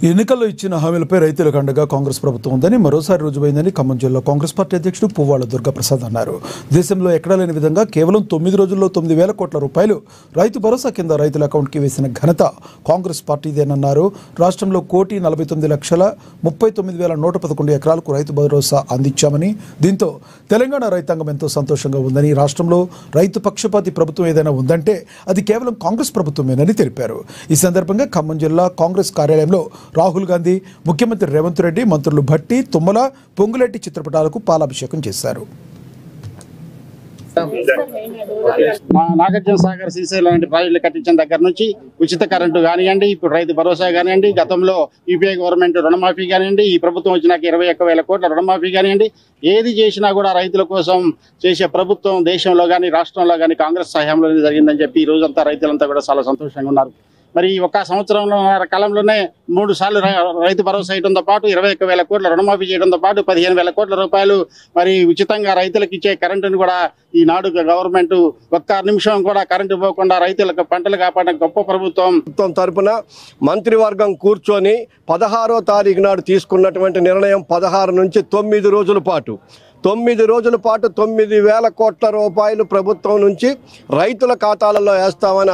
ఎన్నికల్లో ఇచ్చిన హామీలపై రైతులకు అండగా కాంగ్రెస్ ప్రభుత్వం ఉందని మరోసారి రుజువైందని ఖమ్మం జిల్లా కాంగ్రెస్ పార్టీ అధ్యక్షుడు పువ్వాళ్ల దుర్గాప్రసాద్ అన్నారు. దేశంలో ఎక్కడా లేని విధంగా కేవలం 9 రోజుల్లో 9,000 కోట్ల రూపాయలు రైతు భరోసా కింద రైతుల అకౌంట్కి వేసిన ఘనత కాంగ్రెస్ పార్టీదేనన్నారు. రాష్ట్రంలో 1,49,39,111 ఎకరాలకు రైతు భరోసా అందించామని, దీంతో తెలంగాణ రైతాంగం ఎంతో సంతోషంగా ఉందని, రాష్ట్రంలో రైతు పక్షపాతి ప్రభుత్వం ఏదైనా ఉందంటే అది కేవలం కాంగ్రెస్ ప్రభుత్వమేనని తెలిపారు. ఈ సందర్భంగా ఖమ్మం జిల్లా కాంగ్రెస్ కార్యాలయంలో రాహుల్ గాంధీ, ముఖ్యమంత్రి రేవంత్ రెడ్డి, మంత్రులు భట్టి, తుమ్మల, పొంగులేటి చిత్రపటాలకు పాలాభిషేకం చేశారు. నాగార్జున సాగర్ శ్రీశైలం లాంటి ప్రాజెక్టులు కట్టించిన దగ్గర నుంచి ఉచిత కరెంటు కానివ్వండి, ఇప్పుడు రైతు భరోసా కానివ్వండి, గతంలో యూపీఏ గవర్నమెంట్ రుణమాఫీ కానివ్వండి, ఈ ప్రభుత్వం వచ్చినాక 21,000 కోట్ల రుణమాఫీ కానివ్వండి, ఏది చేసినా కూడా రైతుల కోసం చేసే ప్రభుత్వం దేశంలో కానీ రాష్ట్రంలో కానీ కాంగ్రెస్ సహాయంలోనే జరిగిందని చెప్పి ఈ రోజంతా రైతులంతా కూడా చాలా సంతోషంగా ఉన్నారు. మరి ఒక సంవత్సరంలో కాలంలోనే 3 సార్లు రైతు భరోసా ఇవ్వడంతో పాటు 21,000 కోట్ల రుణమాఫీ చేయడంతో పాటు 15,000 కోట్ల రూపాయలు మరి ఉచితంగా రైతులకు ఇచ్చే కరెంటును కూడా ఈనాడు గవర్నమెంట్ ఒక్క నిమిషం కూడా కరెంటు పోకుండా రైతులకు పంటలు కాపాడే గొప్ప ప్రభుత్వం తరపున మంత్రివర్గం కూర్చొని 16వ తారీఖు నాడు తీసుకున్నటువంటి నిర్ణయం 16 నుంచి 9 రోజుల పాటు 9,000 కోట్ల రూపాయలు ప్రభుత్వం నుంచి రైతుల ఖాతాలలో వేస్తామని